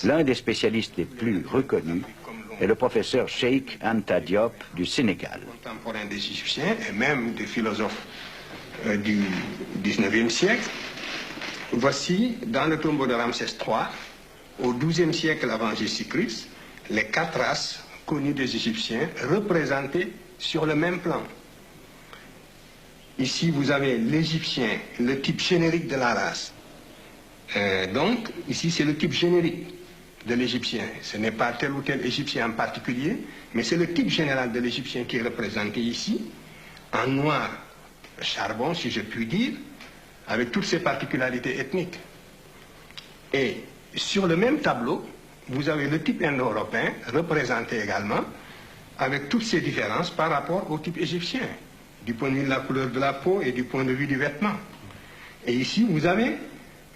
L'un des spécialistes les plus reconnus est le professeur Cheikh Anta Diop du Sénégal. Contemporain des Égyptiens et même des philosophes du 19e siècle. Voici, dans le tombeau de Ramsès III, au XIIe siècle avant Jésus-Christ, les 4 races connues des Égyptiens représentées sur le même plan. Ici, vous avez l'Égyptien, le type générique de la race. Donc, ici, c'est le type générique de l'Égyptien. Ce n'est pas tel ou tel Égyptien en particulier, mais c'est le type général de l'Égyptien qui est représenté ici, en noir charbon, si je puis dire, avec toutes ses particularités ethniques. Et sur le même tableau, vous avez le type indo-européen représenté également, avec toutes ses différences par rapport au type égyptien, du point de vue de la couleur de la peau et du point de vue du vêtement. Et ici, vous avez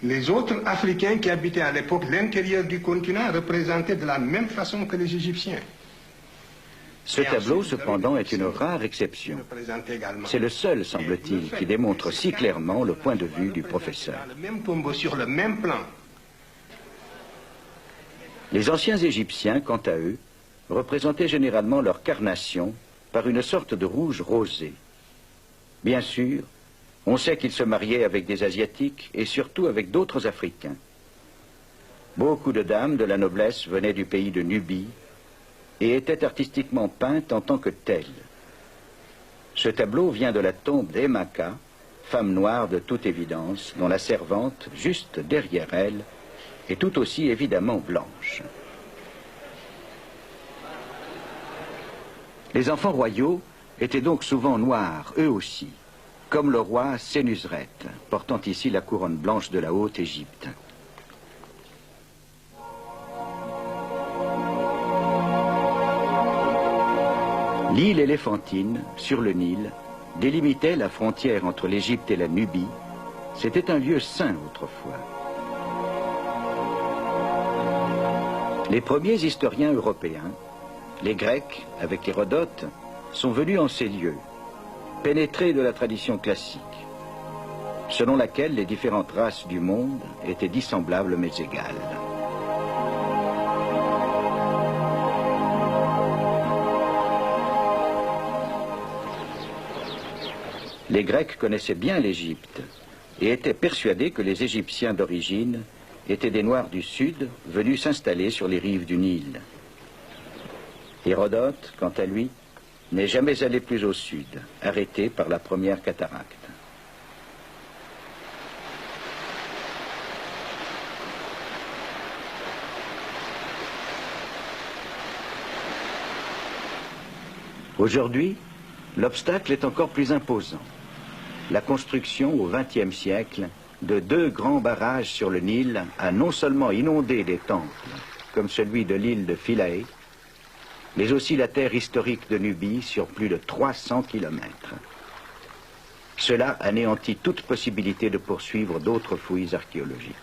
les autres Africains qui habitaient à l'époque l'intérieur du continent représentés de la même façon que les Égyptiens. Ce tableau, cependant, est une rare exception. C'est le seul, semble-t-il, qui démontre si clairement le point de vue du professeur. Le même tombeau sur le même plan. Les anciens Égyptiens, quant à eux, représentaient généralement leur carnation par une sorte de rouge rosé. Bien sûr, on sait qu'ils se mariaient avec des Asiatiques et surtout avec d'autres Africains. Beaucoup de dames de la noblesse venaient du pays de Nubie et étaient artistiquement peintes en tant que telles. Ce tableau vient de la tombe d'Emaka, femme noire de toute évidence, dont la servante, juste derrière elle, est tout aussi évidemment blanche. Les enfants royaux étaient donc souvent noirs, eux aussi, comme le roi Sénusret, portant ici la couronne blanche de la Haute-Égypte. L'île éléphantine, sur le Nil, délimitait la frontière entre l'Égypte et la Nubie. C'était un lieu saint autrefois. Les premiers historiens européens, les Grecs, avec Hérodote, sont venus en ces lieux, pénétrés de la tradition classique, selon laquelle les différentes races du monde étaient dissemblables mais égales. Les Grecs connaissaient bien l'Égypte et étaient persuadés que les Égyptiens d'origine étaient des Noirs du Sud venus s'installer sur les rives du Nil. Hérodote, quant à lui, n'est jamais allé plus au sud, arrêté par la première cataracte. Aujourd'hui, l'obstacle est encore plus imposant. La construction au XXe siècle de 2 grands barrages sur le Nil a non seulement inondé des temples, comme celui de l'île de Philae, mais aussi la terre historique de Nubie sur plus de 300 kilomètres. Cela anéantit toute possibilité de poursuivre d'autres fouilles archéologiques.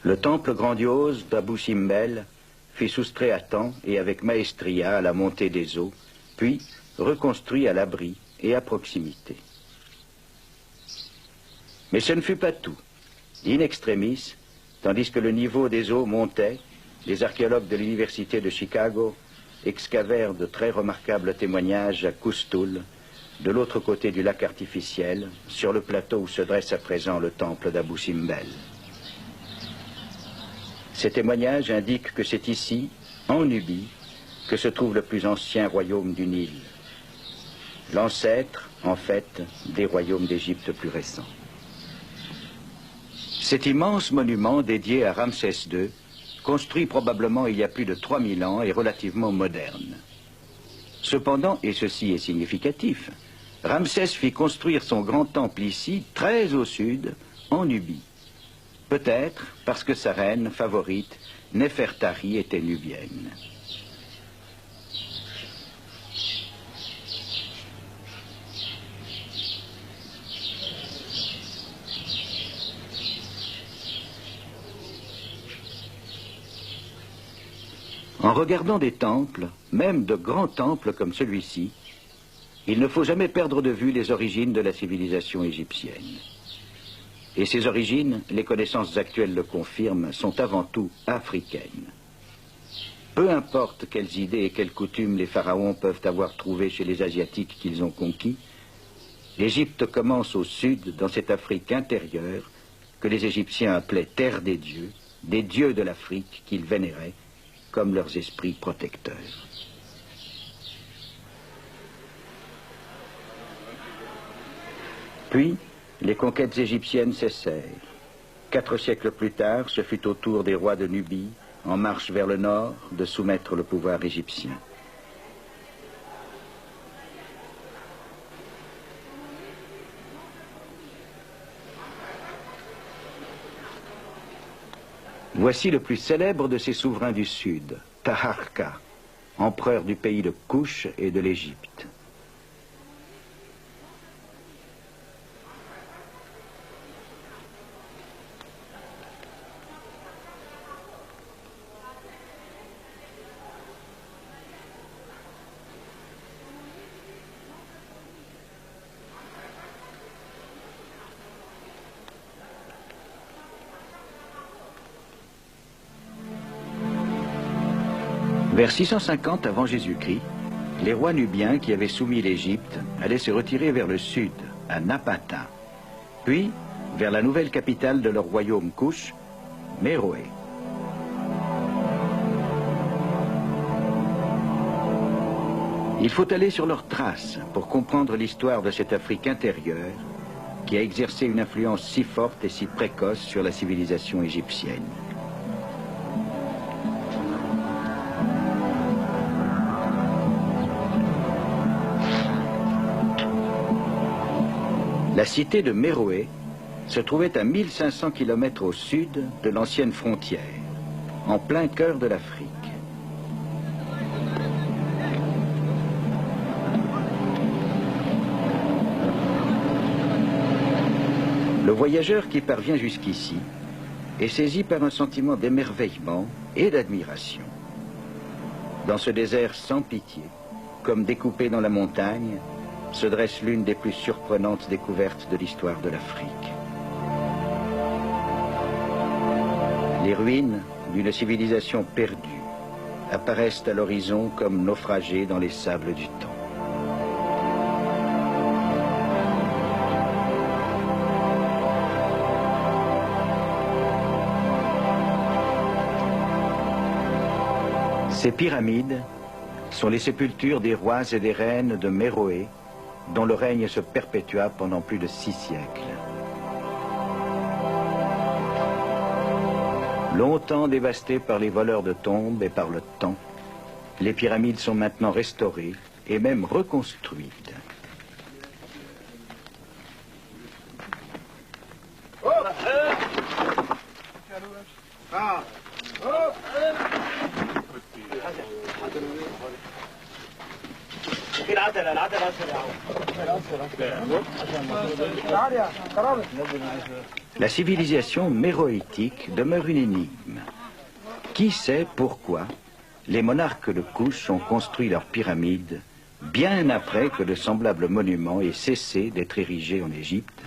Le temple grandiose d'Abou Simbel fut soustrait à temps et avec maestria à la montée des eaux, puis reconstruit à l'abri et à proximité. Mais ce ne fut pas tout. In extremis, tandis que le niveau des eaux montait, les archéologues de l'université de Chicago excavèrent de très remarquables témoignages à Custul, de l'autre côté du lac artificiel, sur le plateau où se dresse à présent le temple d'Abou Simbel. Ces témoignages indiquent que c'est ici, en Nubie, que se trouve le plus ancien royaume du Nil, l'ancêtre, en fait, des royaumes d'Égypte plus récents. Cet immense monument dédié à Ramsès II, construit probablement il y a plus de 3000 ans, est relativement moderne. Cependant, et ceci est significatif, Ramsès fit construire son grand temple ici, très au sud, en Nubie. Peut-être parce que sa reine favorite, Néfertari, était nubienne. En regardant des temples, même de grands temples comme celui-ci, Il ne faut jamais perdre de vue les origines de la civilisation égyptienne. Et ces origines, les connaissances actuelles le confirment, sont avant tout africaines. Peu importe quelles idées et quelles coutumes les pharaons peuvent avoir trouvées chez les Asiatiques qu'ils ont conquis, l'Égypte commence au sud, dans cette Afrique intérieure, que les Égyptiens appelaient terre des dieux de l'Afrique qu'ils vénéraient comme leurs esprits protecteurs. Puis, les conquêtes égyptiennes cessèrent. 4 siècles plus tard, ce fut au tour des rois de Nubie, en marche vers le nord, de soumettre le pouvoir égyptien. Voici le plus célèbre de ces souverains du Sud, Taharqa, empereur du pays de Kouch et de l'Égypte. Vers 650 avant Jésus-Christ, les rois nubiens qui avaient soumis l'Égypte allaient se retirer vers le sud, à Napata, puis vers la nouvelle capitale de leur royaume Kouch, Méroé. Il faut aller sur leurs traces pour comprendre l'histoire de cette Afrique intérieure qui a exercé une influence si forte et si précoce sur la civilisation égyptienne. La cité de Méroé se trouvait à 1500 km au sud de l'ancienne frontière, en plein cœur de l'Afrique. Le voyageur qui parvient jusqu'ici est saisi par un sentiment d'émerveillement et d'admiration. Dans ce désert sans pitié, comme découpé dans la montagne, se dresse l'une des plus surprenantes découvertes de l'histoire de l'Afrique. Les ruines d'une civilisation perdue apparaissent à l'horizon comme naufragées dans les sables du temps. Ces pyramides sont les sépultures des rois et des reines de Méroé, dont le règne se perpétua pendant plus de 6 siècles. Longtemps dévastées par les voleurs de tombes et par le temps, les pyramides sont maintenant restaurées et même reconstruites. La civilisation méroïtique demeure une énigme. Qui sait pourquoi les monarques de Kouch ont construit leurs pyramides bien après que de semblables monuments aient cessé d'être érigés en Égypte?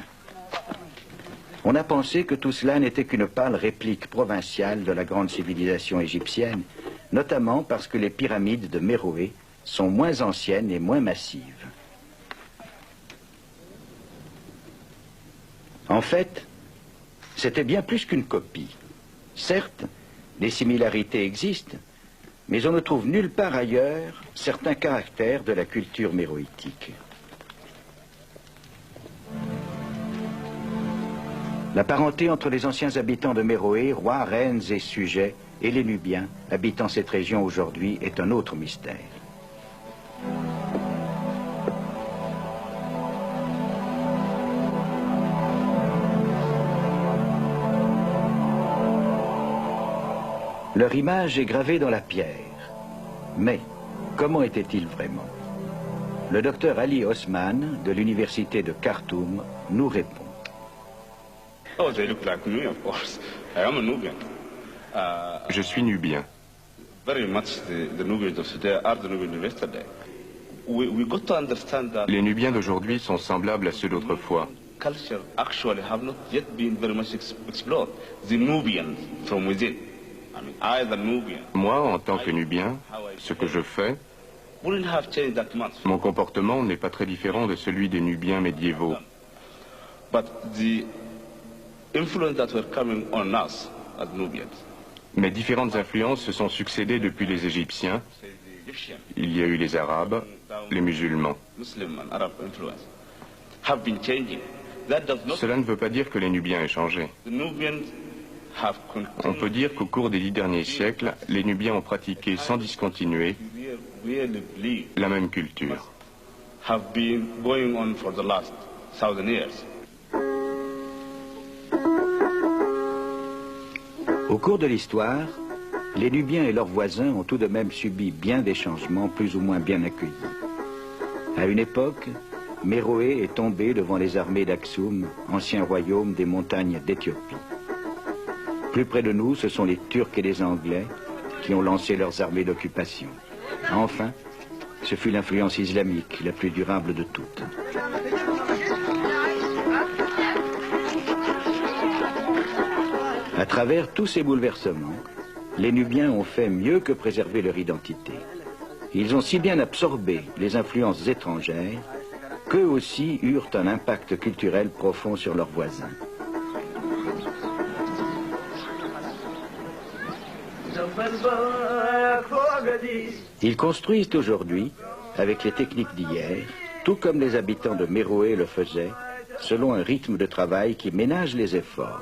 On a pensé que tout cela n'était qu'une pâle réplique provinciale de la grande civilisation égyptienne, notamment parce que les pyramides de Méroé sont moins anciennes et moins massives. En fait, c'était bien plus qu'une copie. Certes, des similarités existent, mais on ne trouve nulle part ailleurs certains caractères de la culture méroïtique. La parenté entre les anciens habitants de Méroé, rois, reines et sujets, et les Nubiens, habitant cette région aujourd'hui, est un autre mystère. Leur image est gravée dans la pierre. Mais comment était-il vraiment? Le docteur Ali Osman, de l'université de Khartoum, nous répond. Je suis nubien. Les Nubiens d'aujourd'hui sont semblables à ceux d'autrefois. Culture actually have not yet been very much explored. The Nubians from within. I mean, I, the Nubian, Moi, en tant que Nubien, ce que je fais, wouldn't have changed that much. mon comportement n'est pas très différent de celui des Nubiens médiévaux. But the influence that were coming on us as Nubians, Mais différentes influences se sont succédées depuis les Égyptiens. say the Egyptian, Il y a eu les Arabes, les musulmans. Muslim and Arab influence, have been changing. That does not. Cela ne veut pas dire que les Nubiens aient changé. The Nubians have On continued peut dire qu'au cours des 10 derniers siècles, les Nubiens ont pratiqué sans discontinuer to really believe la même culture. have been going on for the last 1,000 years. Au cours de l'histoire, les Nubiens et leurs voisins ont tout de même subi bien des changements plus ou moins bien accueillis. À une époque, Méroé est tombé devant les armées d'Aksum, ancien royaume des montagnes d'Éthiopie. Plus près de nous, ce sont les Turcs et les Anglais qui ont lancé leurs armées d'occupation. Enfin, ce fut l'influence islamique, la plus durable de toutes. À travers tous ces bouleversements, les Nubiens ont fait mieux que préserver leur identité. Ils ont si bien absorbé les influences étrangères qu'eux aussi eurent un impact culturel profond sur leurs voisins. Ils construisent aujourd'hui, avec les techniques d'hier, tout comme les habitants de Méroé le faisaient, selon un rythme de travail qui ménage les efforts.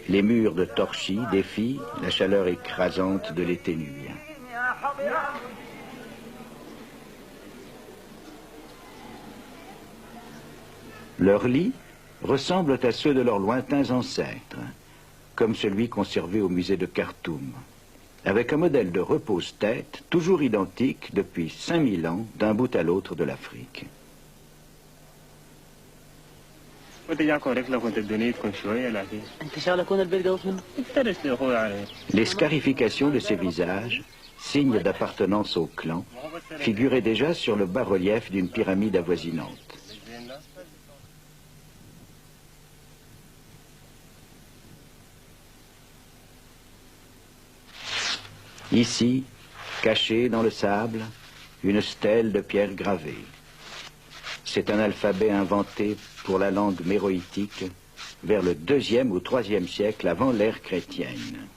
Les murs de torchis défient la chaleur écrasante de l'été nubien. Leurs lits ressemblent à ceux de leurs lointains ancêtres, comme celui conservé au musée de Khartoum, avec un modèle de repose-tête toujours identique depuis 5000 ans d'un bout à l'autre de l'Afrique. Les scarifications de ces visages, signes d'appartenance au clan, figuraient déjà sur le bas-relief d'une pyramide avoisinante. Ici, cachée dans le sable, une stèle de pierre gravée. C'est un alphabet inventé pour la langue méroïtique vers le 2e ou 3e siècle avant l'ère chrétienne.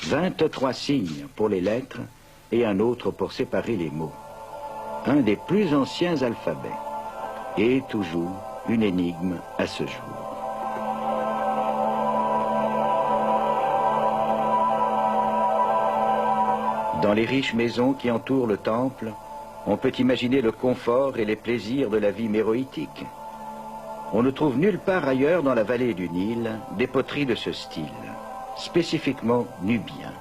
23 signes pour les lettres et un autre pour séparer les mots. Un des plus anciens alphabets et toujours une énigme à ce jour. Dans les riches maisons qui entourent le temple, on peut imaginer le confort et les plaisirs de la vie méroïtique. On ne trouve nulle part ailleurs dans la vallée du Nil des poteries de ce style, spécifiquement nubien.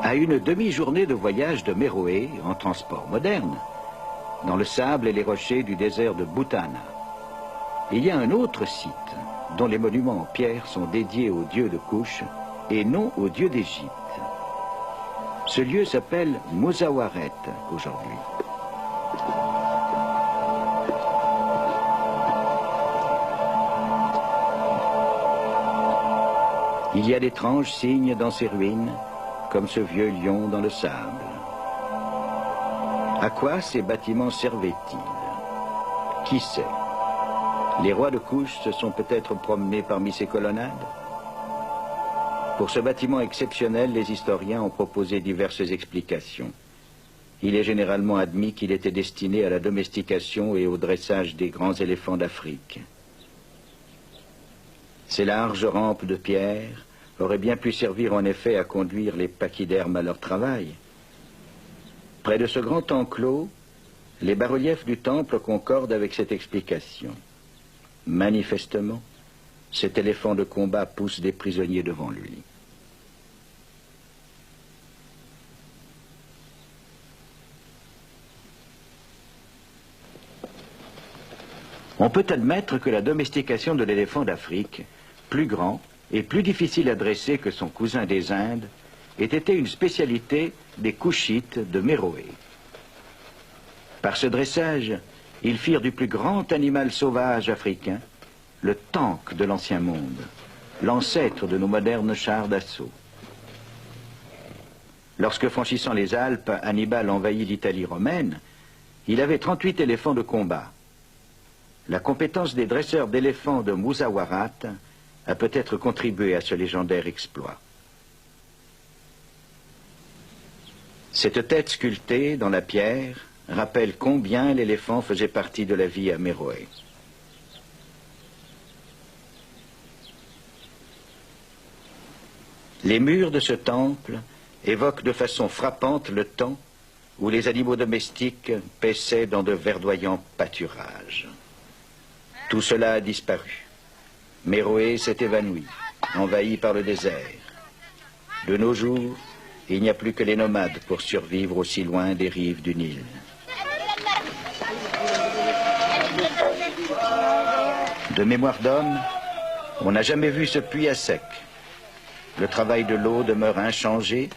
À une demi-journée de voyage de Méroé, en transport moderne, dans le sable et les rochers du désert de Boutana, il y a un autre site dont les monuments en pierre sont dédiés aux dieux de Couche et non aux dieux d'Égypte. Ce lieu s'appelle Mozawaret aujourd'hui. Il y a d'étranges signes dans ces ruines, comme ce vieux lion dans le sable. À quoi ces bâtiments servaient-ils? Qui sait? Les rois de Couche se sont peut-être promenés parmi ces colonnades? Pour ce bâtiment exceptionnel, les historiens ont proposé diverses explications. Il est généralement admis qu'il était destiné à la domestication et au dressage des grands éléphants d'Afrique. Ces larges rampes de pierre auraient bien pu servir en effet à conduire les pachydermes à leur travail. Près de ce grand enclos, les bas-reliefs du temple concordent avec cette explication. Manifestement, cet éléphant de combat pousse des prisonniers devant lui. On peut admettre que la domestication de l'éléphant d'Afrique, plus grand, et plus difficile à dresser que son cousin des Indes, ait été une spécialité des Couchites de Méroé. Par ce dressage, ils firent du plus grand animal sauvage africain le tank de l'ancien monde, l'ancêtre de nos modernes chars d'assaut. Lorsque, franchissant les Alpes, Hannibal envahit l'Italie romaine, il avait 38 éléphants de combat. La compétence des dresseurs d'éléphants de Mouzawarat a peut-être contribué à ce légendaire exploit. Cette tête sculptée dans la pierre rappelle combien l'éléphant faisait partie de la vie à Méroé. Les murs de ce temple évoquent de façon frappante le temps où les animaux domestiques paissaient dans de verdoyants pâturages. Tout cela a disparu. Méroé s'est évanoui, envahi par le désert. De nos jours, il n'y a plus que les nomades pour survivre aussi loin des rives du Nil. De mémoire d'homme, on n'a jamais vu ce puits à sec. Le travail de l'eau demeure inchangé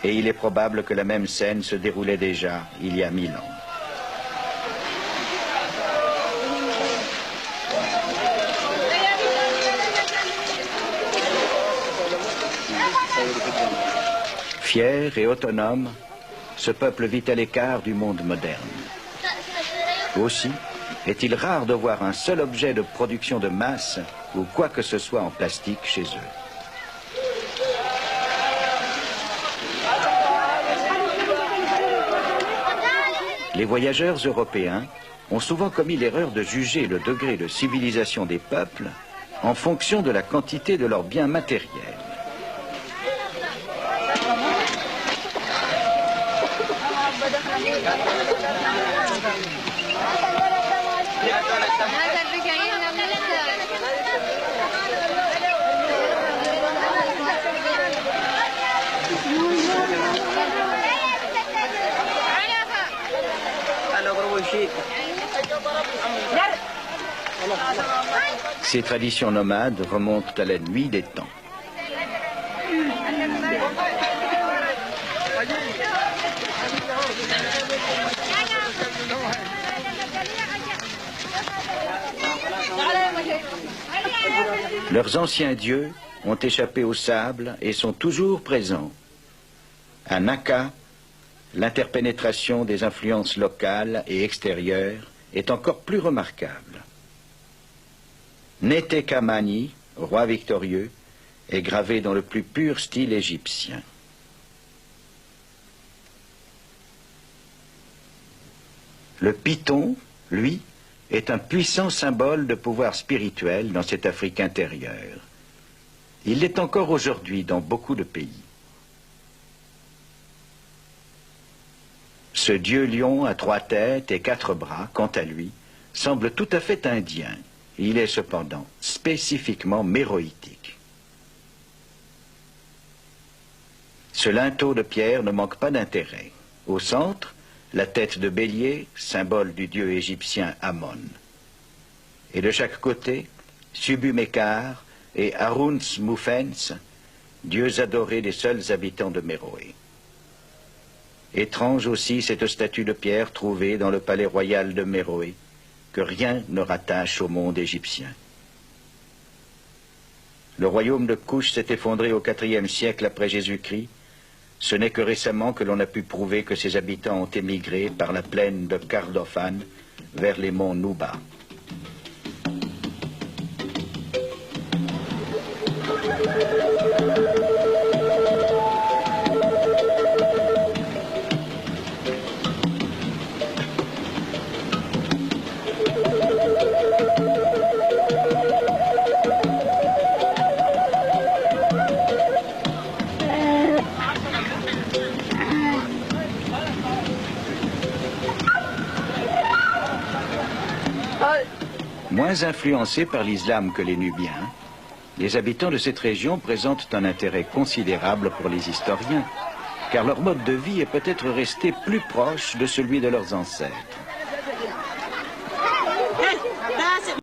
et il est probable que la même scène se déroulait déjà il y a 1000 ans. Fier et autonome, ce peuple vit à l'écart du monde moderne. Aussi, est-il rare de voir un seul objet de production de masse ou quoi que ce soit en plastique chez eux. Les voyageurs européens ont souvent commis l'erreur de juger le degré de civilisation des peuples en fonction de la quantité de leurs biens matériels. Ces traditions nomades remontent à la nuit des temps. Leurs anciens dieux ont échappé au sable et sont toujours présents. À Naka, l'interpénétration des influences locales et extérieures est encore plus remarquable. Netekamani, roi victorieux, est gravé dans le plus pur style égyptien. Le python, lui, est un puissant symbole de pouvoir spirituel dans cette Afrique intérieure. Il l'est encore aujourd'hui dans beaucoup de pays. Ce dieu lion à 3 têtes et 4 bras, quant à lui, semble tout à fait indien. Il est cependant spécifiquement méroïtique. Ce linteau de pierre ne manque pas d'intérêt. Au centre, la tête de bélier, symbole du dieu égyptien Amon. Et de chaque côté, Subumekar et Aruns Moufens, dieux adorés des seuls habitants de Méroé. Étrange aussi cette statue de pierre trouvée dans le palais royal de Méroé, que rien ne rattache au monde égyptien. Le royaume de Kouch s'est effondré au IVe siècle après Jésus-Christ. Ce n'est que récemment que l'on a pu prouver que ses habitants ont émigré par la plaine de Kordofan vers les monts Nouba. Moins influencés par l'islam que les Nubiens, les habitants de cette région présentent un intérêt considérable pour les historiens, car leur mode de vie est peut-être resté plus proche de celui de leurs ancêtres.